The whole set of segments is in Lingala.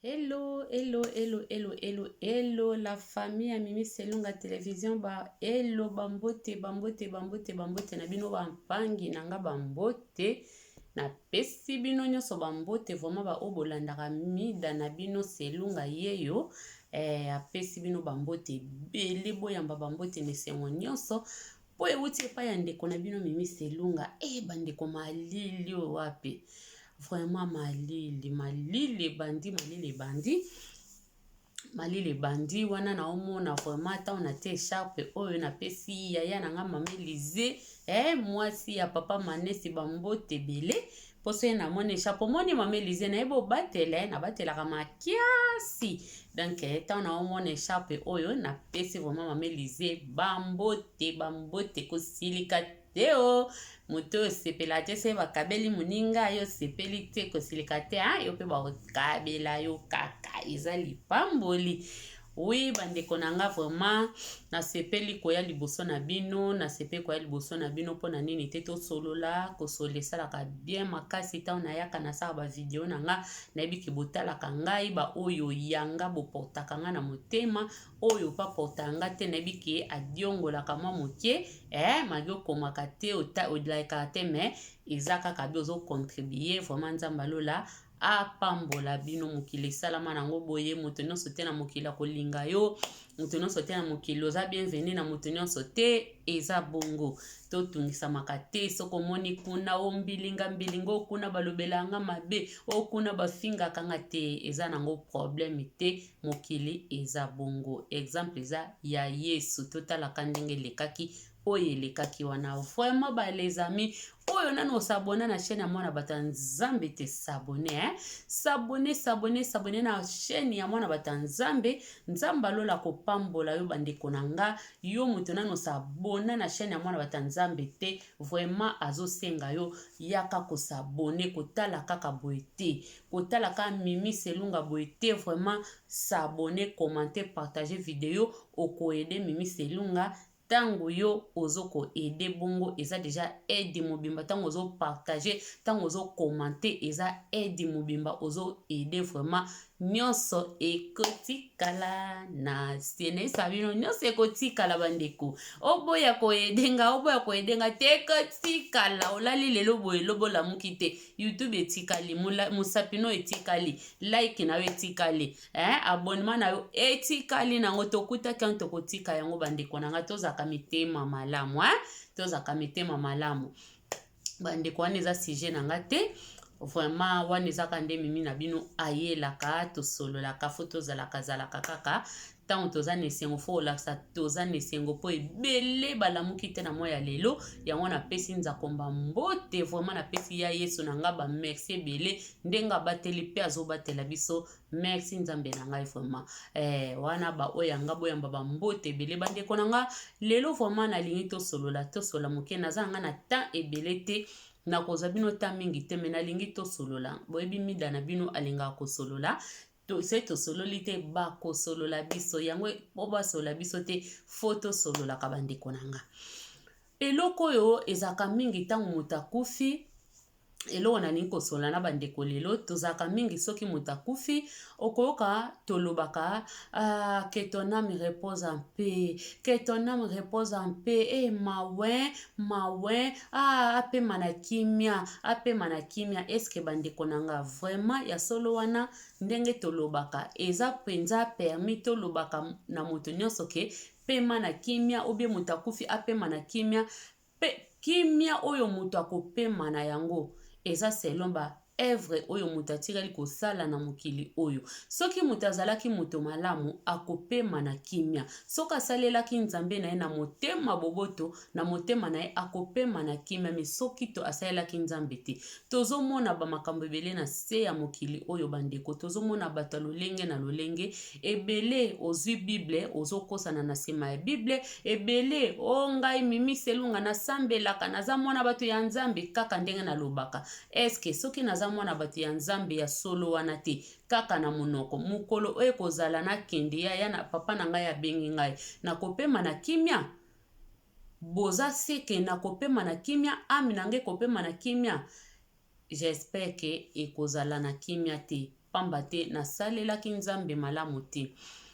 Hello, hello, hello, hello, hello, hello, la famille à Mimi Selunga télévision ba hello bambote bambote bambote bambote na bino bampangi nanga bambote na pesi bino nyonso bambote vraiment ba obolandaka mida na bino Selunga yeyo apesi bino bambote bele boyamba bambote nesengo nyonso po euti epai ya ndeko na bino Mimi Selunga bandeko malili oyo wapi vraiment malili bandi wana na omona vraiment ata on te écharpe oyo na pesi yaya nanga mama Elize mwasi ya papa Manesi bambote bele poso ye na mona écharpe omoni mama Elize na yeba obatela na batelaka makiasi donc ata na omona écharpe oyo na pesi vraiment mama Elize bambote kosilika teo moto osepela te se bakabeli moninga yo sepeli te kosilika te yo mpe bakabela yo kaka eza lipamboli. Oui, bandeko nanga vraiment nasepeli koya liboso na bino, nasepeli koya liboso na bino mpo na nini te tosolola kosolo esalaka bien makasi ntango nayaka nasala bavideo nanga nayebi ke botalaka ngai ba oyo yanga boportaka nga na motema oyo paporta nga te nayebi ke adiongolaka mwa moke magi okomaka te olaikaka te me eza kaka bi ozocontribue vraiment nzambe alola apambola bino mokili esalama nango boye moto nyonso te na mokili akolinga yo moto nyonso te na mokili oza bienvenu na moto nyonso te eza bongo totungisamaka te soko omoni kuna ombilinga okuna balobelanga mabe okuna bafingaka nga te eza nango problème te mokili eza bongo exemple eza ya Yesu totalaka ndenge elekaki oyo elekaki wana vraiment les amis oyo nano osabona na chaîne ya mwana bata nzambe te sabone sabone na chaîne ya mwana bata nzambe alola kopambola yo bandeko na nga yo moto nano osabona na chaîne ya mwana bata nzambe te vraiment azosenga yo yaka kosabone kotala kaka boye te kotala kaka Mimi Selunga boye te vraiment sabone commenter partager vidéo okoede Mimi Selunga tango yo ozoko ede bongo eza deja aide mobimba tango ozo partager tango ozo commenter eza aide mobimba ozo ede vraiment nyonso ekotikala na sene sabino nyonso ekotikala bandeko oboya koedenga te ekotikala olali lelo boye lobola muki te YouTube etikali musapino etikali like na yo etikali abonnement na yo etikali nango tokutaki yango tokotika yango bandeko nanga tozaka mitema malamu bandeko wana eza sujet nanga te vraiment wana ezaka nde mimi na bino ayelaka tosololaka fo tozalaka kaka ntango toza na esengo fo olakisa toza na esengo mpo ebele balamuki te na mwa ya lelo yango napesi nzakomba mbote vraiment napesi ya Yesu na nga bamerci ebele ndenge abateli mpe azobatela biso merci nzambe na ngai vraiment wana baoyo yanga boyamba bambote ebele bandeko na nga lelo vraiment nalingi tosolola moke naza nga na temps ebele te nakozwa bino ta mingi te me nalingi tosolola boyebi mida na bino alingaka kosolola se tosololi te bakosolola biso yango po basolola biso te fo tosololaka bandeko na nga eloko oyo ezaka mingi ntango moto akufi eloko nalingi kosolola na bandeko lelo tozalaka mingi soki moto akufi okoyoka tolobaka que ton âme repose en paix que ton âme repose en paix mawe apema na kimia eske bandeko nanga vraiment ya solo wana ndenge tolobaka eza penza permis tolobaka na moto nyonso ke pema na kimia obie moto akufi apema na kimia kimia oyo moto akopema na yango eza selon ba evre oyo moto atikali kosala na mokili oyo soki moto azalaki moto malamu akopema na kimia soki asalelaki nzambe na ye na motema boboto na motema na ye akopema na kimia me soki to asalelaki nzambe te tozomona bamakambo ebele na se ya mokili oyo bandeko tozomona bato lolenge na lolenge ebele ozwi bible ozokosana na nsima ya bible ebele ngai Mimi Selunga nasambelaka naza mwana bato ya nzambe kaka ndenge nalobaka eske soki naza mwana bato ya nzambe ya solo wana te kaka na monoko mukolo oyo kozala na kende ya na papa na ngai abengi ngai nakopema na kimia boza seke nakopema na kimia ami na ngai kopema na kimia j'espère que ekozala na kimia te pamba te nasalelaki nzambe malamu te.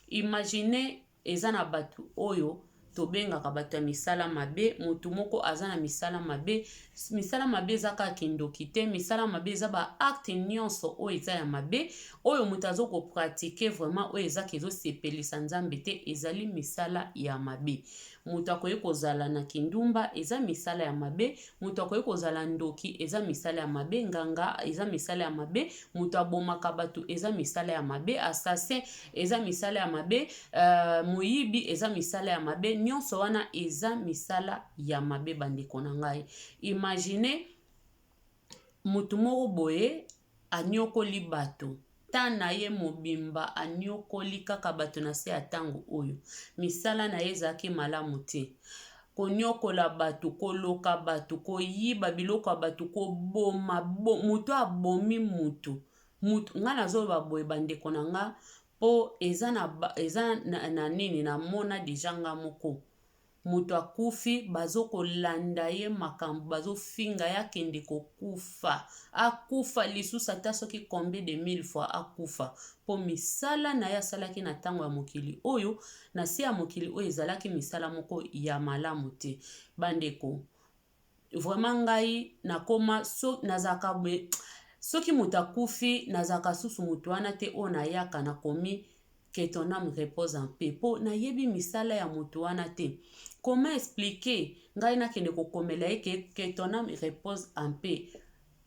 Imagine eza na batu oyo tobengaka bato ya misala mabe, mutu moko aza na misala mabe. Misala mabe eza kaka kindoki te, misala mabe eza ba acte nyonso oyo eza ya mabe oyo mutu azokopratike vraiment oyo ezaka ezosepelisa nzambe te, ezali misala ya mabe. Mutu akoki kozala na kindumba eza misala ya mabe, mutu akoki kozala ndoki eza misala ya mabe, nganga eza misala ya mabe, mutu abomaka bato eza misala ya mabe, assassin eza misala ya mabe, moyibi eza misala ya mabe, nyonso wana eza misala ya mabe bandeko na ngai. Imagine mutu moko boye anyokoli bato, tana ye mobimba anyokoli kaka bato na se ya tango oyo, misala na ye ezalaki malamu te. Konyokola bato, koloka bato, koyiba biloko ya bato, koboma mutu abomi mutu. Nga nazoloba boye bandeko na nga po eza na nini na mona deja nga moko. Mutu akufi bazokolanda ye makambo, bazofinga ye akende kokufa, akufa lisusu ata soki combien de mille fois akufa, po misala na ye asalaki na ntango ya mokili oyo, na se ya mokili oyo ezalaki misala moko ya malamu te. Bandeko vraiment ngai nakoma nazaka boye, soki mutu akufi nazaka susu mutu wana te oyo nayaka nakomi que ton âme repose en paix, po nayebi misala ya mutu wana te. Comment expliquer ngai nakende kokomela ye que ton âme repose en paix?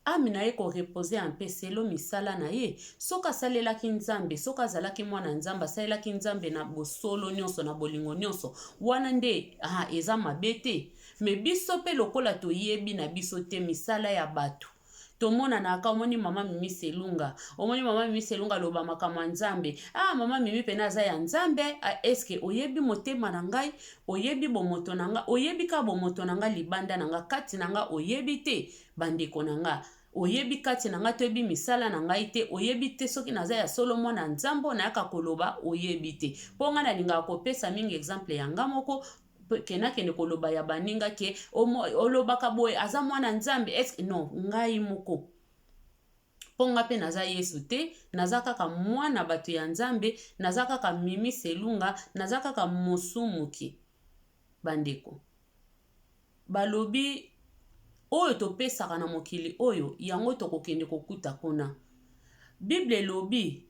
Âme na ye ko reposer en paix selo misala na ye. Soka salelaki nzambe, soka azalaki mwana nzambe, salelaki nzambe na bosolo nyonso na bolingo nyonso, wana nde eza mabe te. Me biso pe lokola toyebi na biso te misala ya bato, tomona na aka omoni mama Mimi Selunga, omoni mama Mimi Selunga loba makama nzambe, mama Mimi pena za ya nzambe, eske oyebi motema na ngai, oyebi bomoto na nga, oyebi ka bomoto na nga libanda na nga, kati na nga oyebi te bandeko na nga, oyebi kati na nga toyebi misala na ngai te, oyebi te soki naza ya solo mwana nzambo na yaka koloba oyebi te. Po nga nalinga kopesa mingi exemple ya nga moko, kende koloba ya baninga ke olobaka boye aza mwana nzambe, eske non, ngai moko ponga pe naza Yesu te, naza kaka mwana bato ya nzambe, naza kaka Mimi Selunga, naza kaka mosumuki. Bandeko balobi oyo topesaka na mokili oyo yango tokokende kokuta kuna. Bible lobi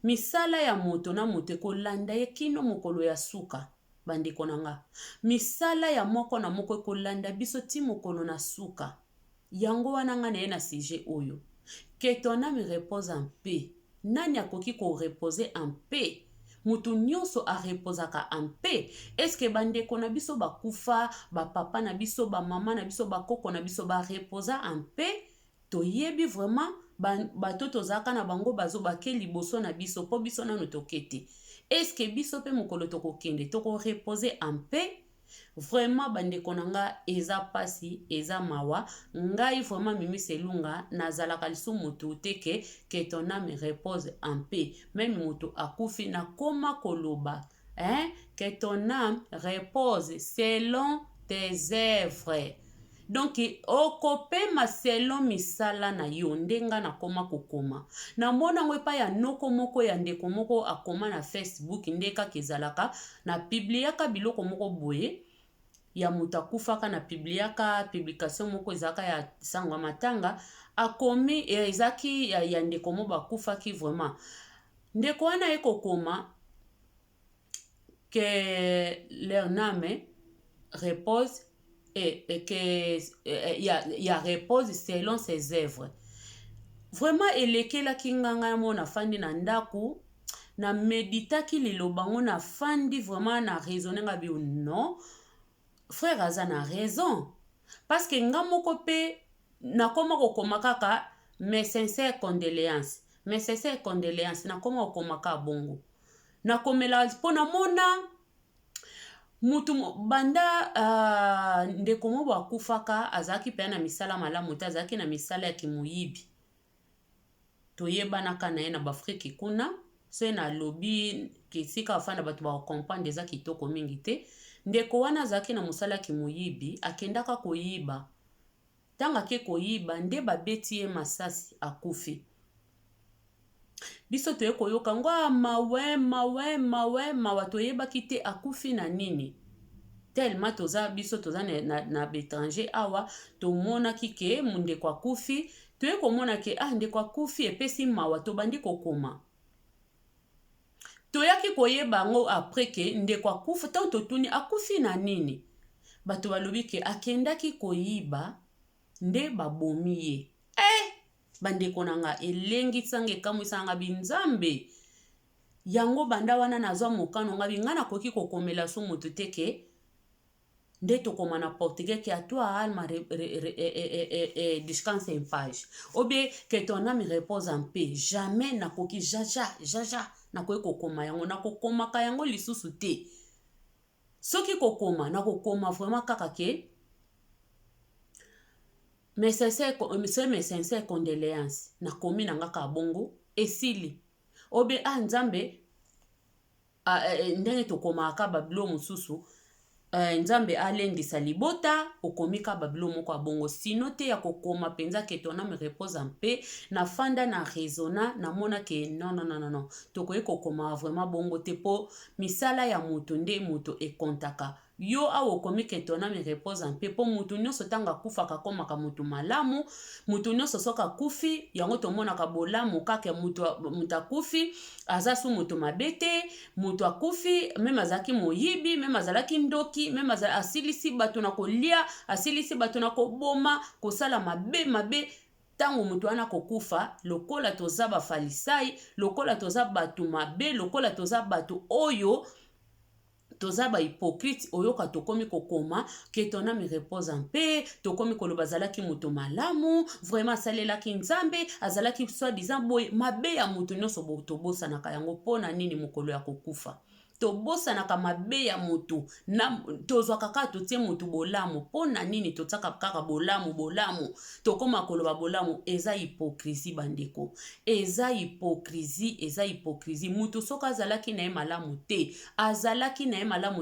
misala ya moto na moto ekolanda ye kino mokolo ya suka. Bandeko na nga, misala ya moko na moko ekolanda biso ti mokolo na suka. Yango wana nga na ye na sujet oyo, que ton âme repose en paix. Nani akoki ko reposer en paix? Mutu nyonso a reposaka en paix. Eske bandeko na biso bakufa, ba papa na biso, ba mama na biso, ba koko na biso ba reposa en paix? Toyebi vraiment bato tozaka na bango bazo bake liboso na biso po biso nanu tokete. Eske biso pe mokolo tokokende toko reposer en paix? Vraiment bandeko na nga eza pasi, eza mawa. Ngai vraiment Mimi Selunga nazalaka lisu mutu teke que ton âme repose en paix. Même mutu akufi na koma koloba, que ton âme repose selon tes œuvres. Donc okopema selon misala na yo ndenga na koma kokoma. Na mona ngwe pa ya noko moko ya ndeko moko akoma na Facebook ndeka kezalaka na publiaka biloko moko boye ya mutu akufaka na publiaka publication moko ezaka ya sangwa matanga akomi ezaki ya ndeko moko akufaki vraiment. Ndeko wana ekokoma que leur âme repose et que y a repose selon ses œuvres. Vraiment elekela kinganga mona fandi na ndaku na meditaki lilobango na fandi vraiment na raisonner nga bi non frère aza na raison parce que nga moko pe na koma kokoma kaka mes sincères condoléances, mes sincères condoléances na koma kokoma ka bongo na komela pona mona mutu banda ndeko mo bakufaka azaki pe na misala malamu te, azaki na misala ya kimoyibi. Toyebanaka na ye na bafriki kuna so na lobi kisika afanda bato ba comprendre eza kitoko mingi te. Ndeko wana azaki na musala kimoyibi akendaka koyiba. Tanga ke koyiba nde babeti ye masasi akufi. biso toye koyoka ngo mawa toyebaki te akufi na nini. Tellement toza biso toza na bétranger awa tomonaki ke ndeko akufi toye komona ke ndeko akufi epesi mawa tobandi kokoma. Toyaki koyeba ngo après ke ndeko akufi tant totuni akufi na nini. Bato balobi ke akendaki koyiba nde babomi ye. Bandeko nanga elengi sange kamwisanga binzambe. Yango banda wana nazwa mokano nga bingana koki kokomela so moto teke nde tokoma na portugais ke atua alma descanse en page. Obe que ton âme repose en paix. Jamais na koki jaja na koki kokoma yango na kokoma ka yango lisusu te. Soki kokoma na kokoma vraiment kaka ke mes sincères condoléances na komi na ngaka bongo esili. Obe nzambe ndenge tokoma aka babilo mususu nzambe alendisa libota okomika babilo moko abongo sino te ya kokoma penza ke ton âme repose en paix na fanda na raisonna na mona ke non tokoye kokoma vraiment bongo te po misala ya mutu nde mutu ekontaka. Yo awo komike ton âme repose en paix po mutu nyonso tanga kufaka komaka mutu malamu. Mutu nyonso soka kufi yango tomonaka bolamu kaka mutu akufi azasu mutu mabete. Mutu akufi meme azalaki moyibi, meme azalaki ndoki, meme asilisi bato na kolia, asilisi bato na koboma, kosala mabe. Tango mutu wana kokufa lokola toza bafalisai, lokola toza bato mabe, lokola toza bato oyo toza ba hypocrite oyoka tokomi kokoma ke ton âme repose en paix. Tokomi koloba azalaki mutu malamu, vraiment asalelaki nzambe, azalaki soi-disant boye mabe ya mutu nyonso tobosanaka yango pona nini mokolo ya kokufa. Tobosanaka mabe ya mutu na tozwaka kaka totie mutu bolamu pona nini totsaka kaka bolamu tokoma koloba bolamu. Eza hypocrisie bandeko, eza hypocrisie. Mutu soka azalaki na ye malamu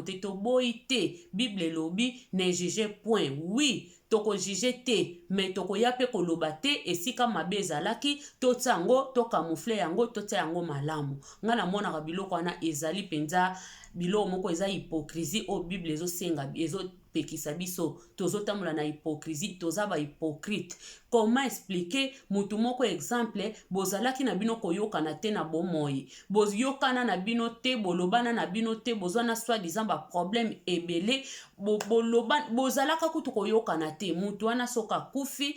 te toboyi te. Bible lobi ne juge point. Oui toko juge te mais toko ya pe koloba te esika mabe ezalaki totia yango tokamufle yango totia yango malamu. Nga na mona biloko wana ezali penza biloko moko eza hypocrisie o Bible ezosenga pekisa biso tozotambola na hypocrisie toza ba hypocrite. Comment expliquer mutu moko exemple bozalaki na bino koyokana te na bomoi, boyokana na bino te, bolobana na bino te, bozwana soi-disant ba problème ebele, bozalaka kutu koyokana te. Mutu wana soka kufi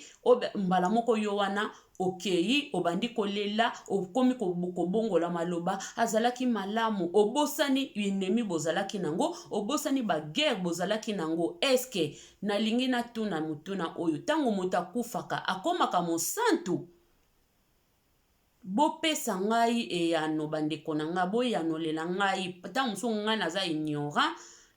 mbala moko yo wana okei obandi kolela okomi kobongola maloba azalaki malamu, obosani ennemi bozalaki nango, obosani ba guerre bozalaki nango. Eske nalingi na tuna mutuna oyo tango mutu akufaka akomaka mosantu? Bopesa ngai eyano bandeko na nga, boyanolela ngai tango mosusu ngai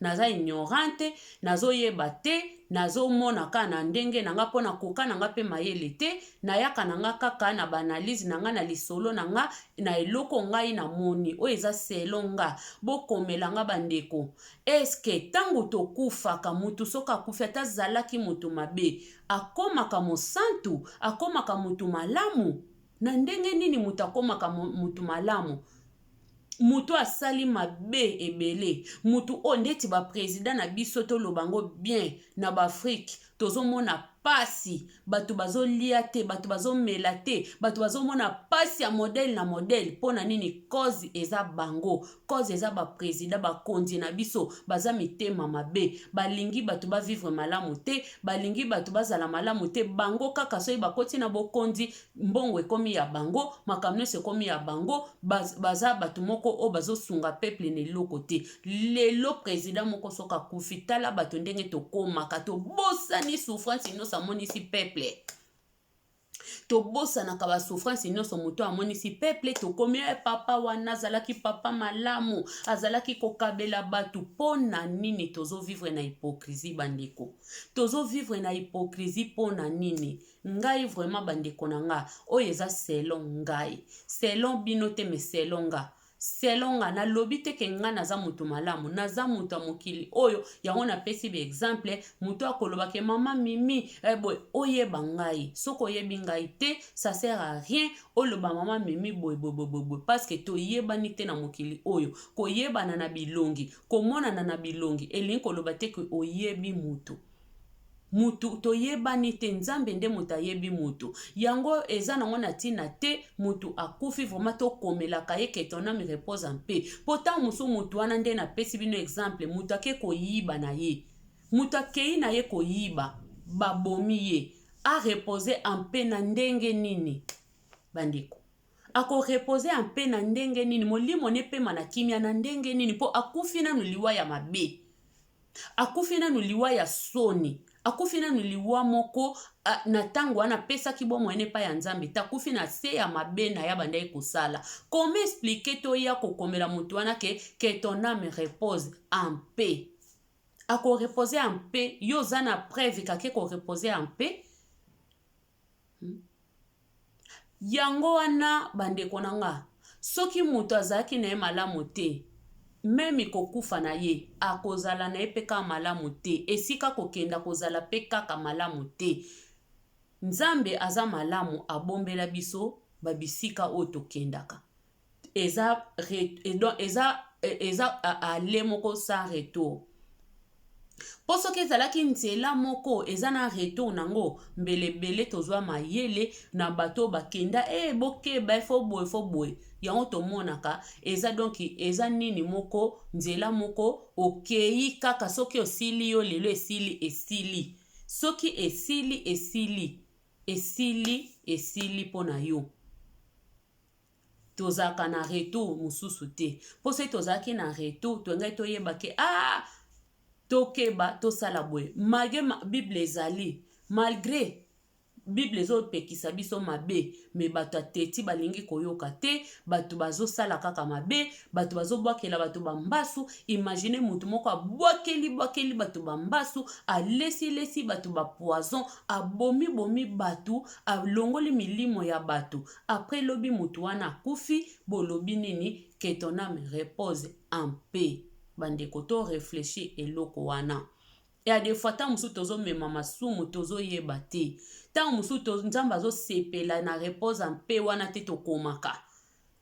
naza ignorante, nazoyeba te, nazomona kaka na ndenge na nga mpona koka na nga pe mayele te, nayaka na nga kaka na banalize na nga na lisolo na nga na eloko ngai na moni oyo eza selo nga. Bokomela nga bandeko. Eske tango tokufaka mutu soka akufi ata azalaki mutu mabe akomaka mosantu, akomaka mutu malamu? Na ndenge nini mutu akomaka mutu malamu? Mutu asali mabe ebele, mutu o ndeti ba président na biso tolobango bien na ba Afrique tozomona pasi, bato bazolia te, bato bazomela te, bato bazomona pasi ya modèle na modèle. Pona nini? Cause eza bango, cause eza ba président bakonzi na biso baza mitema mabe, balingi bato ba vivre malamu te, balingi bato bazala malamu te. Bango kaka soki bakoti na bokonzi mbongo ekomi ya bango, makambo nyonso ekomi ya bango, baza bato moko o bazosunga peuple na eloko te. Lelo président moko soka kufi tala bato ndenge tokomaka tobosani souffrance nyonso amonisi peuple, tobosanaka ba souffrance nyonso moto amonisi peuple. Tokomi papa wana azalaki papa malamu, azalaki kokabela batu. Pona nini tozovivre na hypocrisie bandeko? Tozovivre na hypocrisie pona nini? Ngai vraiment bandeko na nga oyo eza selon ngai, selon bino te mais selon nga selon nga nalobi te ke nga naza mutu malamu naza mutu ya mokili oyo yango napesi be exemple mutu akoloba ke mama mimi boy oyeba ngai soko oyebi ngai te ça sert à rien oloba mama mimi boy parce que toyebani te na mokili oyo koyebana na bilongi komonana na bilongi elingi koloba te ke oyebi mutu mutu toyebani te nzambe nde mutu ayebi mutu yango eza nango na ntina te mutu akufi vraiment tokomelaka ye ke ton âme repose en paix pourtant mosu mutu wana nde napesi bino exemple mutu ake koyiba na ye mutu akei na ye koyiba babomi ye arepose en paix na ndenge nini bandeko akorepose en paix na ndenge nini molimo nepema na kimia na ndenge nini mpo akufi nanu liwa ya mabe akufi nanu liwa ya soni akufi nanu liwa moko na ntango wana apesaki bomoi epai ya nzambe te akufi na se ya mabe na ya bandai kosala koma explike toya kokomela mutu wana ke ton âme repose en paix akorepose en paix yo oza na preuve kake korepose en paix yango wana bandeko na nga soki mutu azalaki na ye malamu te memi kokufa na ye akozala na ye mpe kaka malamu te esika kokenda kozala mpe kaka malamu te nzambe aza malamu abombela biso babisika oyo tokendaka eza ale moko sans retour po soki ezalaki nzela moko eza na retour nango mbelebele tozwa mayele na bato bakenda bokeba efo boye yango tomonaka eza donc eza nini moko nzela moko okei kaka soki osili yo lelo esili soki esili mpona yo tozalaka na retour mosusu te mpo soki tozalaki na retour tongai toyeba ke tokeba tosala boye bible ezali malgré bible ezopekisa biso mabe me bato ateti balingi koyoka te bato bazosala kaka mabe bato bazobwakela bato bambasu imagine mutu moko abwakeli bato bambasu alesi bato bapoison abomi bato alongoli milimo ya bato après lobi mutu wana akufi bolobi nini que ton âme repose en paix bandeko to réfléchir eloko wana ya des fois tant musu tozomema masumu tozoyeba te tant musu nzambe azosepela na repose en paix wana te tokomaka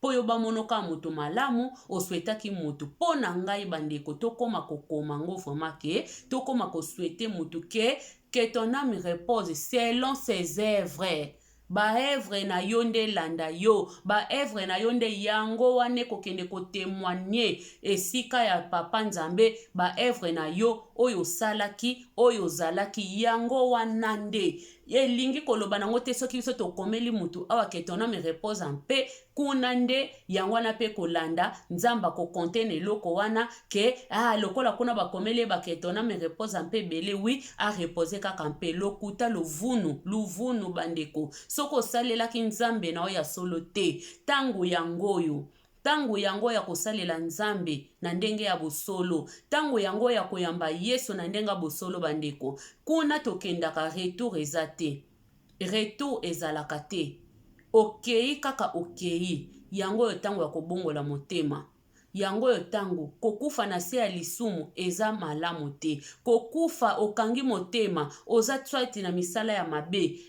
po yo bamonoka mutu malamu oswetaki mutu po na ngai bandeko tokoma kokoma ngo vraiment ke tokoma koswete mutu que ton âme repose selon ses œuvres baevre na yo nde landa yo baevre na yo nde yango wane kokende kotémoigner esika ya papa nzambe baevre na yo oyo salaki oyo zalaki yango wana nde elingi koloba nango te soki biso tokomeli mutu awa ke ton âme repose en paix kuna nde yango wana mpe kolanda nzamba kokonte na eloko wana ke lokola kuna bakomeli ke ton âme repose en paix bele wi arepose kaka mpe lokuta luvunu bandeko soko osalelaki nzambe na oyo ya solo te tango yango ya kosalela nzambe na ndenge ya bosolo tango yango ya koyamba yesu na ndenge ya bosolo bandeko kuna tokendaka retour eza te retour ezalaka te okei kaka okei yango oyo tango ya kobongola motema yango oyo tango kokufa na se ya lisumu eza malamu te kokufa okangi motema oza tswati na misala ya mabe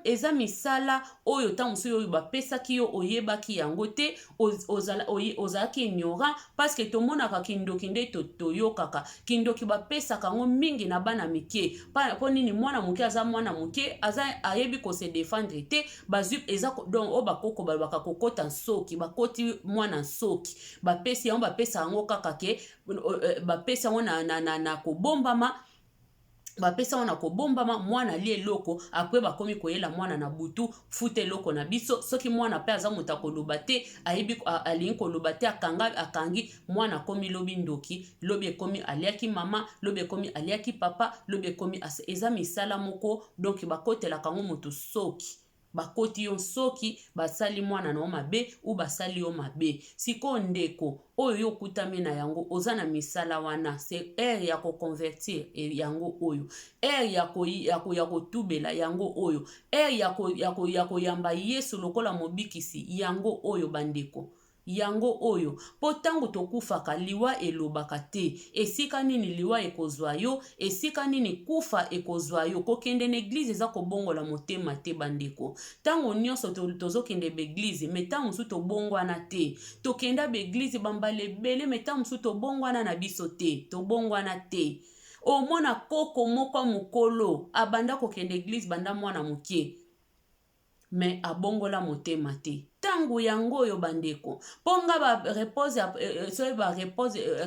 eza misala oyo tango mosusu oyo bapesaki yo oyebaki yango te ozalaki ignorant parce que tomonaka kindoki nde toyokaka kindoki bapesaka yango mingi na bana mike mpo nini mwana moke aza mwana moke aza ayebi kose défendre te bazwi eza donc oyo bakoko balobaka kokota nsoki bakoti mwana nsoki bapesi yango bapesa yango kaka ke bapesa yango na kobombama bapesa wana kobombama mwana li eloko apres bakomi koyela mwana na butu futa eloko na biso soki mwana pe aza moto akoloba te alingi koloba te akangi mwana akomi lobi ndoki lobi ekomi aliaki mama lobi ekomi aliaki papa lobi ekomi eza misala moko donc bakotelaka yango moto soki bakoti yo soki basali mwana na yo mabe ou basali yo mabe siko ndeko oyo yo kutami na yango oza na misala wana c'est heure ya koconvertir yango oyo heure ya kotubela yango oyo heure ya koyamba yesu lokola mobikisi yango oyo bandeko yango oyo po tango tokufaka liwa elobaka te esika nini liwa ekozwa yo esika nini kufa ekozwa yo kokende na eglize eza kobongola motema te bandeko tango nyonso tozokende beglize me tango mosusu tobongwana te tokenda beglize bambala ebele me tango mosusu tobongwana na biso te tobongwana te omona koko moko mokolo abanda kokende eglize banda mwana mokie me abongola motema te tango yango oyo bandeko ponga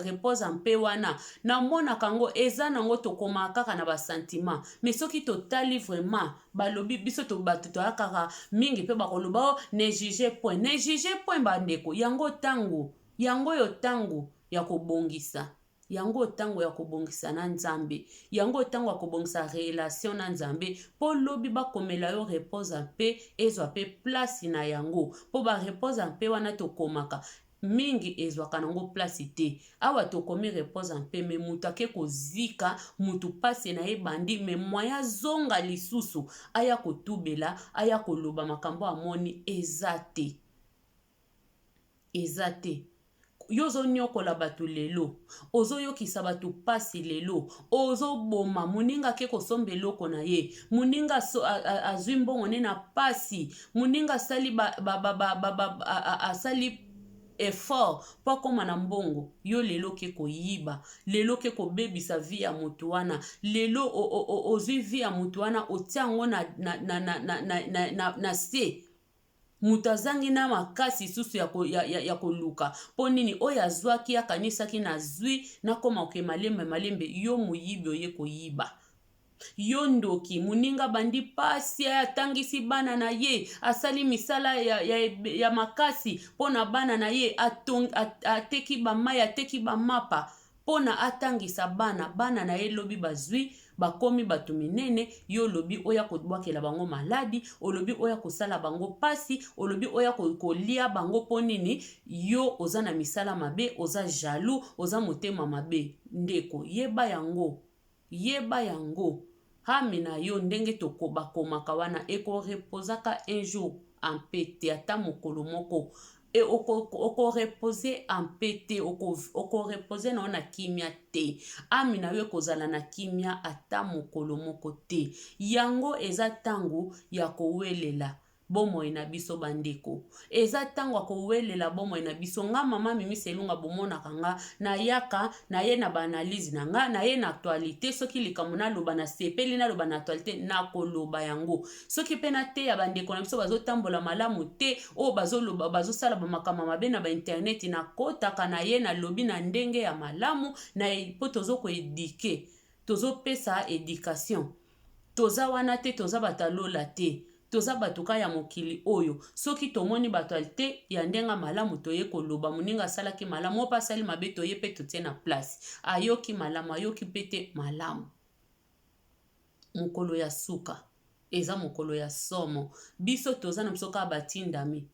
repose mpe wana namona kango eza nango tokoma kaka na basentima me soki totali vraiment balobi biso bato toyakaka mingi mpe bakoloba ne juge point bandeko yango oyo tango ya kobongisa yango tango ya kobongisa na nzambe yango tango ya kobongisa relation na nzambe po lobi bakomela yo repose mpe ezwa mpe place na yango po ba repose mpe wana tokomaka mingi ezwaka nango place te awa tokomi repose mpe me mutu ake kozika mutu pasi na ye bandi me moya zonga lisusu aya kotubela aya koloba makambo amoni eza te yozo nyokola batu lelo ozo yokisa batu pasi lelo ozo boma muninga ke kosomba eloko na ye muninga azwi mbongo ne na pasi muninga asali effort po koma na mbongo yo lelo ke koyiba lelo ke kobebisa vi ya mutu wana lelo ozwi vi ya mutu wana otiango na se mutu azangi na makasi susu ya koluka po nini oyo azwaki akanisaki na zwi nakoma oke malembe yo moyibi oye koyiba yo ndoki muninga bandi pasi atangisi bana na ye asali misala ya makasi pona bana na ye ateki bamai ateki bamapa pona atangisa bana na ye lobi bazwi bakomi batu minene yo lobi oya kobwakela bango maladi olobi oya kosala bango pasi olobi oya kolia bango ponini yo oza na misala mabe oza jaloux oza motema mabe ndeko yeba yango hami na yo ndenge tokobakomaka wana ekoreposaka un jour en pete ata mokolo moko okorepose ampete okorepose na kimia te ami na yo kozala na kimia ata mokolo moko te yango eza tango ya kowelela bomoi na biso bandeko eza tango akowelela bomoi na biso nga mama Mimi Selunga bomonaka nga nayaka naye na banalize na nga naye na actualité soki likambo naloba na sepeli naloba na actualité nakoloba yango soki pe na te ya bandeko na biso bazotambola malamu te o bazoloba bazosala bamakama mabe na ba internet nakotaka naye na lobi na ndenge ya malamu na po tozokoedike tozopesa éducation toza wana te toza batalola te toza batuka ya mokili oyo soki tomoni bato alte ya ndenga malamu toye koloba muninga salaki malamu opa sali mabe toye pe totie na place ayoki malamu ayoki pete malamu mokolo ya suka eza mokolo ya somo biso toza na biso ka batindami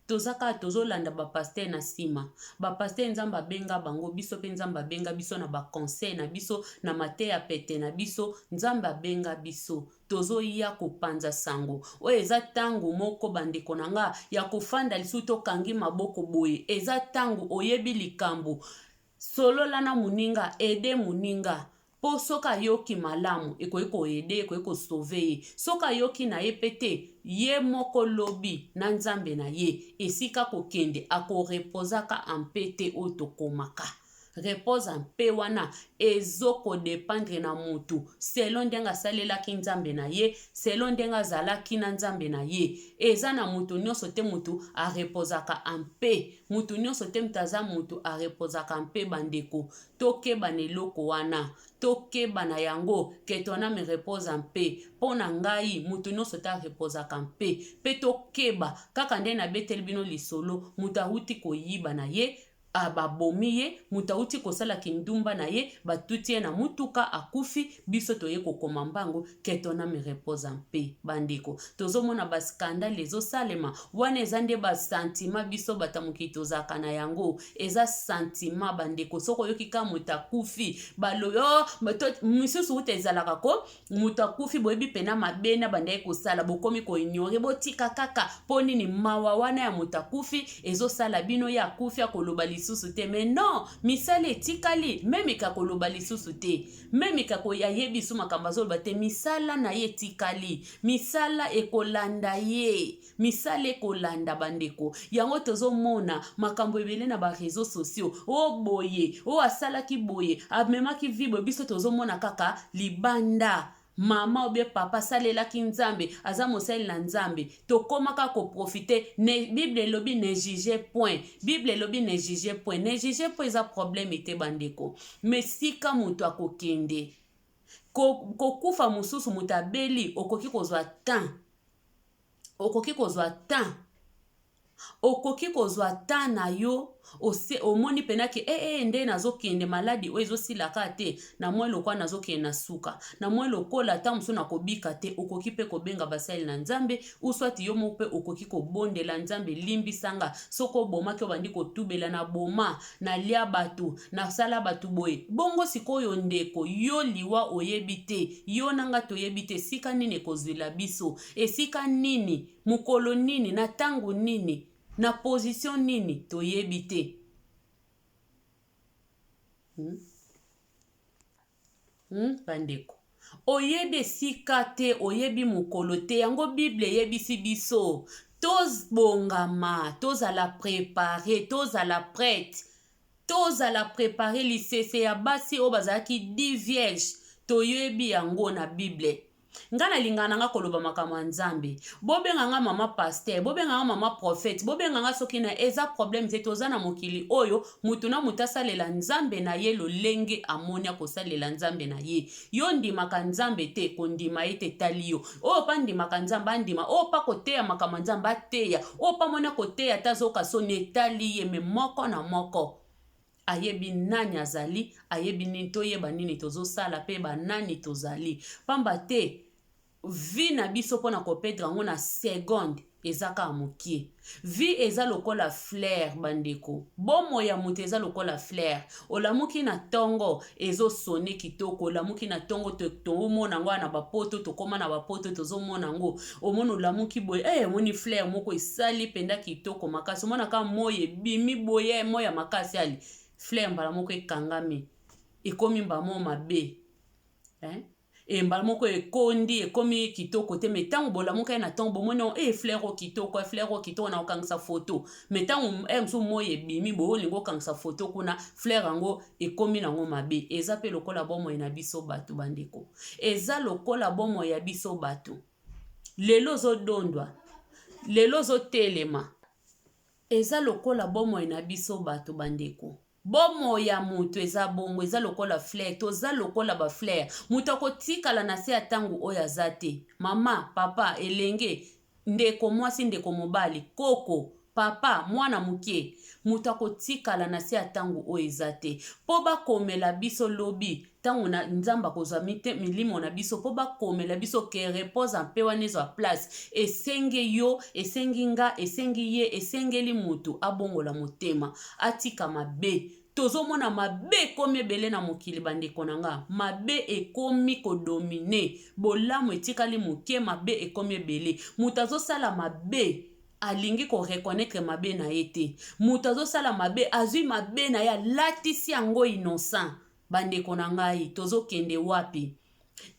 tozaka tozolanda bapaster na sima bapaster nzamba benga bango biso pe nzamba benga biso na baconseil na biso na mateya pete na biso nzamba benga biso tozoya kopanza sango oyo eza tango moko bandeko na nga ya kofanda lisusu tokangi maboko boye eza tango oyebi likambo solola na muninga ede muninga po soka yoki malamu ekoki koede ekoki kosauve ye soka yoki na ye pete ye moko lobi na nzambe na ye esika kokende akorepozaka ampete oyo tokomaka repose mpe wana ezoko dépendre na mutu selon ndenge asalelaki nzambe na ye selon ndenge azalaki na nzambe na ye eza na mutu nyonso te mutu arepozaka mpe mutu nyonso te mutu aza mutu arepozaka mpe bandeko tokeba na eloko wana tokeba na yango ke tona me repose mpe mpo na ngai mutu nyonso te arepozaka mpe tokeba kaka nde na beteli bino lisolo mutu ahuti koyiba na ye babomi ye, mutu auti kosala kindumba na ye, batuti ye na mutuka akufi, biso toye kokoma mbango, ke ton âme repose en paix, bandeko. Tozomona ba scandale ezosalema, wana eza nde ba sentiment biso batamuki tozaka na yango, eza sentiment bandeko. Soko yoki ka mutu akufi, baloyo, misusu uta ezalaka ko, mutu akufi boyebi pena mabena bandaye kosala, bokomi ko ignore, botika kaka, poni ni mawa wana ya mutu akufi, ezosala bino ya akufi ya koloba lisusu te. Mais non, misala etikali, meme ka koloba lisusu te, meme ka ko yayebi su makambo azoloba te, misala na ye etikali, misala ekolanda ye, misala ekolanda bandeko. Yango tozomona makambo ebele na ba réseaux sociaux, o boye, o asalaki boye, amemaki vibo, biso tozomona kaka libanda. Mama obie papa salelaki nzambe, aza mosali na nzambe, tokomaka ko profiter. Bible lobi ne juge point, Bible lobi ne juge point, ne juge point eza problème ete bandeko. Mais sika mutu akokende kokufa mususu mutu abeli, okoki kozwa temps, okoki kozwa temps, okoki kozwa temps na yo, omoni penaki nde nazokende maladi o ezosilaka te, na mwa lokwa nazokende na suka, na mwa lokola ta musu na kobika te, okoki pe kobenga basali na nzambe, uswati yo mope okoki kobondela nzambe limbisanga, soko bomaki obandi kotubela na boma, na lia batu, na sala batu boye. Bongo sikoyo ndeko, yo liwa oyebi te, yo nanga toyebi te, sika nini ekozwela biso, esika nini, mukolo nini, na tangu nini, na position nini toyebi te. Bandeko, oyebi sika te, oyebi mukolo te, yango Bible yebisi biso, toz bongama, toz ala préparer, toz ala prête, toz ala préparer lisese ya basi o bazaki 10 vierges, toyebi yango na Bible. Ngana lingana nga koloba makambo ya nzambe, bobenga nga mama pasteur, bobenga nga mama prophète, bobenga nga soki na eza problème te, toza na mokili oyo mutu na mutu asalela nzambe na ye lolenge amoni akosalela nzambe na ye. Yo ndimaka nzambe te, kondima ye te tali yo. Oyo pa ndimaka nzambe andima, oyo pa koteya makambo ya nzambe ateya, oyo pa mona koteya tazoka so netali ye, me moko na moko ayebi nani azali, ayebi nini toyeba nini tozosala pe ba nani tozali. Pamba te vi na biso pona kopedra ngo na seconde ezaka amukie. Vi eza lokola fleur bandeko. Bomo ya mutu eza lokola fleur. Olamuki na tongo ezo sone kitoko, olamuki na tongo tomona ngo na bapoto, tokoma na bapoto tozomona ngo. Omona olamuki boye, moni fleur moko esali penda kitoko makasi. Omona ka moye bimi boye moya makasi ali. Fleur mbala moko ekangami, ekomi mbamo mabe. Mbala moko ekondi, ekomi kitoko te, metango bola moko na tongo bomono fleur o kitoko na okangisa photo. Metango msu moye bimi bo lingo kangisa photo kuna fleur ango ekomi nango mabe. Eza pe lokola bomo na biso batu bandeko. Eza lokola bomo ya biso batu. Lelo zo dondwa, lelo zo telema. Eza lokola bomo na biso batu bandeko. Bomo ya mutu eza bongo, eza lokola fleur, toza lokola ba fleur. Mutu akotikala na se ya tangu oyo azate. Mama, papa, elenge, ndeko mwasi, ndeko mobali, koko, papa, mwana mukie. Mutu akotikala na se ya tangu oyo ezate. Po bakomela biso lobi, tangu na nzamba kozwa milimo na biso, po bakomela biso ke repose en paix wana ezwa place. Esenge yo, esengi nga, esengi ye, esengeli mutu abongola motema, atika mabe. Tozomona mabe ekomi ebele na mokili bandeko na nga. Mabe ekomi kodomine. Bolamu etikali muke, mabe ekomi ebele. Mutu azosala mabe alingi ko reconnaître mabe na ete. Mutu azosala mabe azui mabe na ya latisi yango innocent. Bandeko na ngai, tozokende wapi?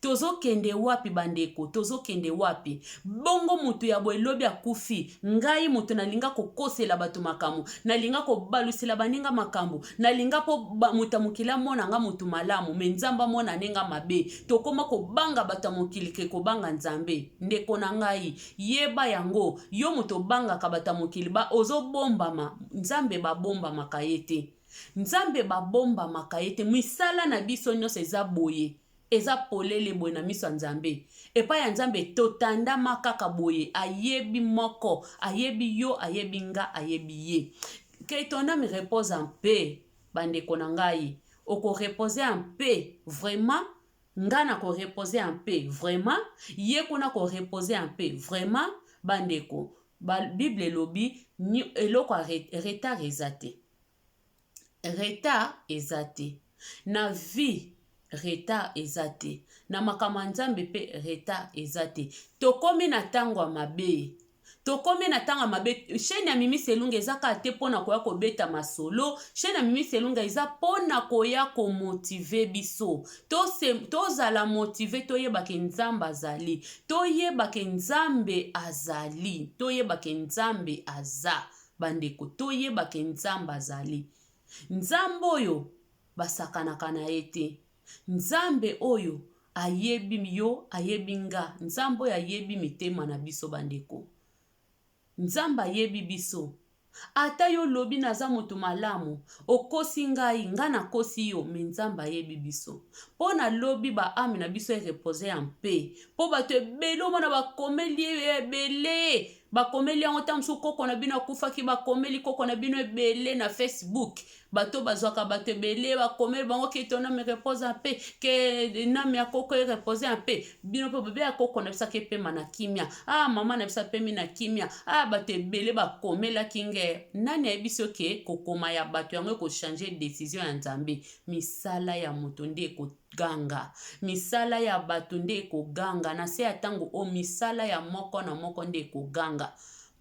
Tozokende wapi bandeko? Tozokende wapi? Bongo mutu ya boelobi akufi. Ngai mutu nalinga kokosela batu makambo. Nalinga kobalusela baninga makambo. Nalinga po mutu mukila mona nga mutu malamu. Menzamba mona nenga mabe. Tokoma kobanga batu mukili ke kobanga nzambe. Ndeko na ngai, yeba yango. Yo mutu banga kabata mukili ba ozo bombama. Nzambe ba bomba makayete. Nzambe ba bomba makayete. Misala na biso nyonso eza boye. Eza polele boye na miso nzambe. Epa ya nzambe totanda makaka boye. Ayebi moko. Ayebi yo, ayebi nga, ayebi ye. que ton âme repose en paix bandeko na ngai oko reposer en paix vraiment ngana ko reposer en paix vraiment ye kuna ko reposer en paix vraiment bandeko Bible lobi eloko retard ezate retard ezate na vie retard ezate na makambo nzambe pe retard ezate tokomi na tango ya mabe tokomi na tanga mabe chaîne ya Mimi Selunga eza ka te pona koya kobeta masolo chaîne ya Mimi Selunga eza pona koya ko motiver biso tozala motiver toyebake nzambe azali toyebake nzambe azali toyebake nzambe aza bandeko toyebake nzambe azali nzambe oyo basakanaka na ye te nzambe oyo ayebi yo ayebi nga nzambe oyo ayebi mitema na biso bandeko nzambe ayebi biso ata yo lobi naza moto malamu okosi ngai nga nakosi yo me nzambe ayebi biso mpo na lobi baame na biso erepose ya mpe mpo bato ebele omona bakomeli ebele bakomeli yango ta mosusu koko na bino akufaki bakomeli koko na bino ebele na Facebook bato bazwaka bato ebele bakomeli bango ke ton âme repose en paix ke name ya koko repose en paix bino mpe bebe ya koko na bisaka epema na kimia mama na bisa pemi na kimia bato ebele bakomelaki nge nani ayebi so ke kokoma ya bato yango ekochange décision ya nzambe misala ya moto nde ekoganga misala ya bato nde ekoganga na se ya ntango o misala ya moko na moko nde ekoganga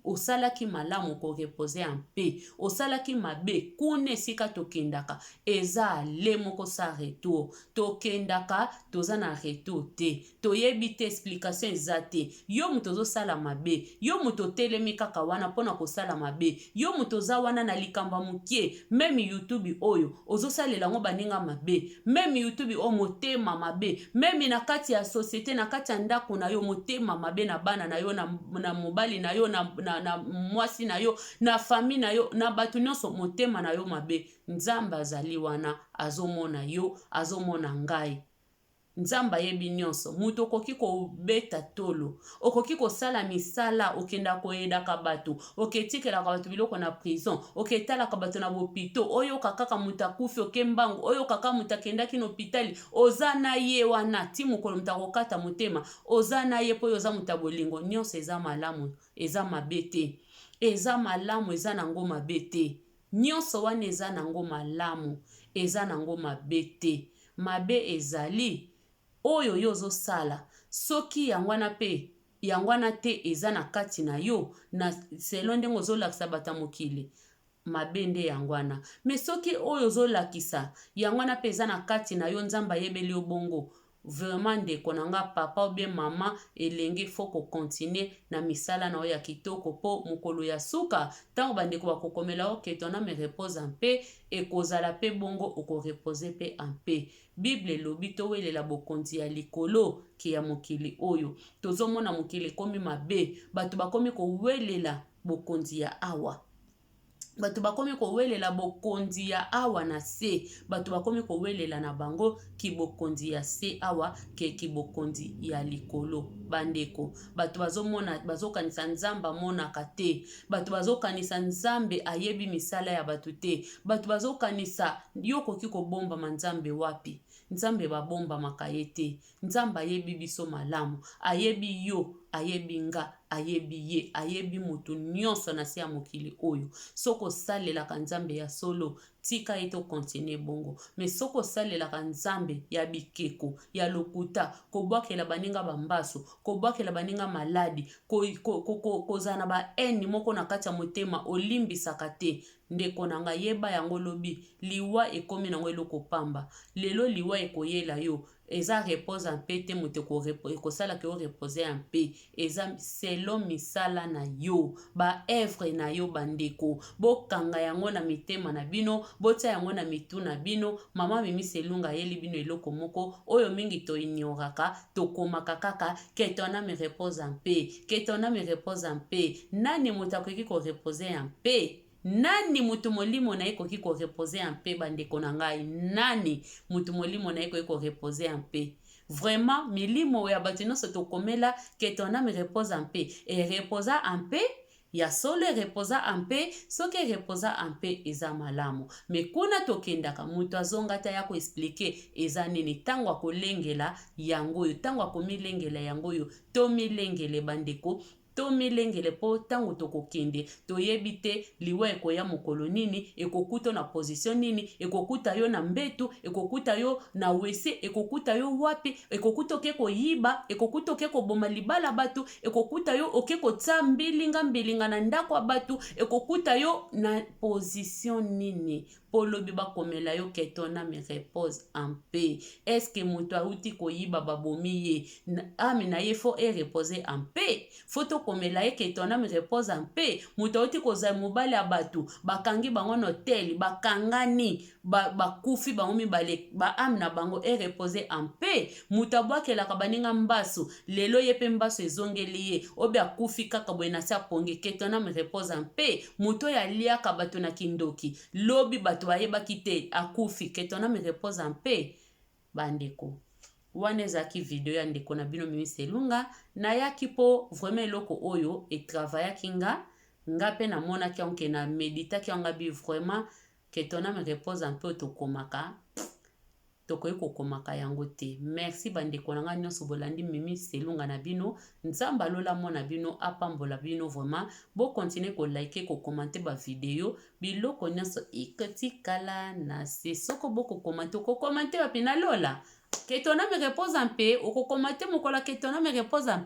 osalaki malamu ko reposer en paix osalaki mabe kuna esika tokendaka eza ale moko sa retour tokendaka toza na retour te toyebi te explication eza te yo moto ozosala mabe yo moto otelemi kaka wana mpona kosala mabe yo moto oza wana na likamba mokie meme YouTube oyo ozosalela ngo baninga mabe meme YouTube o motema mabe meme na kati ya société na kati ya ndako na yo motema mabe na bana na yo na mobali na yo na mwasi na yo na famille na yo na bato nyonso motema na yo mabe nzambe azali wana azomona yo azomona ngai nzamba yebi nyonso muto okoki kobeta tolo okoki kosala misala okenda koyedaka bato oketikelaka bato biloko na prison oketalaka bato na bopito oyo kaka muta kufi okembango oyo kaka muta kendaki na hôpital oza na ye wana ti mokolo muta kokata motema oza na ye po oza muta bolingo nyonso eza malamu eza mabe te eza malamu eza nango mabe te nyonso wana eza nango malamu eza nango mabe te mabe ezali oyo yo ozosala soki yangwana pe yangwana te eza na kati na yo na selo ndenge ozolakisa bata mokili mabe nde yangwana me soki oyo ozolakisa yangwana pe eza na kati na yo nzamba yebeli obongo vraiment ndeko na nga papa ou bien mama elenge fo ko continuer na misala na oya kitoko po mokolo ya suka tango bandeko bakokomela oke ton âme repose en paix ekozala pe bongo oko repose pe en paix Bible lobi towelela bokonzi ya likolo ki ya mokili oyo tozomona mokili komi mabe bato bakomi kowelela bokonzi ya awa bato bakomi kowelela bokonzi ya awa na se bato bakomi kowelela na bango ki bokonzi ya se awa ke ki bokonzi ya likolo bandeko bato bazomona bazokanisa nzamba monaka te bato bazokanisa nzambe ayebi misala ya bato te bato bazokanisa yokoki kobomba manzambe wapi nzambe babomba makaye te nzamba ayebi biso malamu ayebi yo ayebi nga ayebi ye ayebi moto nyonso na se ya mokili oyo soko salelaka nzambe ya solo tika ete okontinue bongo me soko osalelaka nzambe ya bikeko ya lokuta kobwakela baninga bambaso kobwakela baninga maladi kozala na baeni moko na kati ya motema olimbisaka te ndeko na nga yeba yango lobi liwa ekomi nango eloko pamba lelo liwa ekoyela yo eza repose en paix te moto ekosala ke repose en paix eza selon misala na yo ba œuvre na yo bandeko bokanga yango na mitema na bino botia yango na mitu na bino mama Mimi Selunga yeli bino eloko moko oyo mingi to ignoraka tokomaka kaka que ton âme repose en paix que ton âme repose en paix nani moto akoki ko reposer en paix nani mutu molimo na ye koki ko reposer en paix bandeko na ngai nani mutu molimo na ye koki ko reposer en paix vraiment milimo ya bato nyonso tokomela que ton âme repose en paix et reposa en paix ya solo reposa ampe soki reposa ampe eza malamu me kuna tokendaka moto azongata ya ko expliquer eza nini tango akolengela yango yo tango akomilengela yango yo to milengele bandeko to milengele po tango tokokende toyebi te liwa ekoya mokolo nini ekokuta na position nini ekokuta yo na mbetu ekokuta yo na wese ekokuta yo wapi ekokuta oke koyiba ekokuta oke koboma libala batu ekokuta yo oke kotsa mbilinga na ndako ya batu ekokuta yo na position nini polobi bakomela yo que ton âme repose en paix. Est-ce que moto auti koyiba babomi ye âme na ye faut reposer en paix. Faut to komela ye que ton âme repose en paix. Moto auti koza mobali abatu bakangi bango na hotel bakangani bakufi bango mibale ba âme na bango reposer en paix. Moto abwakela kabaninga mbasu lelo ye pe mbasu ezongeli ye obi akufi kaka boye na sa pongi que ton âme repose en paix. Moto ya liaka bato na kindoki lobi bato bayebaki te akufi que ton âme repose en paix. Bandeko wana ezaki video ya ndeko na bino Mimi Selunga nayaki po vraiment eloko oyo etravaillaki nga pe namonaki onke na meditaki anga bi vraiment que ton âme repose en paix tokomaka tokoyi kokomaka yango te. Merci bandeko na nga nyonso bolandi Mimi Selunga na bino nzamba lola mona bino apambola bino vraiment bo continuer ko like ko commenter ba video biloko nyonso ikotikala na se soko boko commenter ba pina lola que ton âme repose en paix oko commenter mokola que ton âme repose en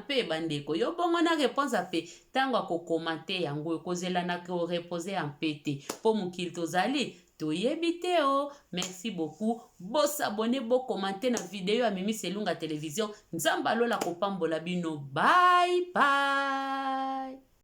paix bandeko yo bongo na repose en paix tango ko commenter yango kozela na ko reposer en paix te po mokili tozali toyebi te o. Merci beaucoup. Bo s'abonner, bo commenter na video ya Mimi Selunga Télévision. Nzamba lola kopambola bino. Bye bye.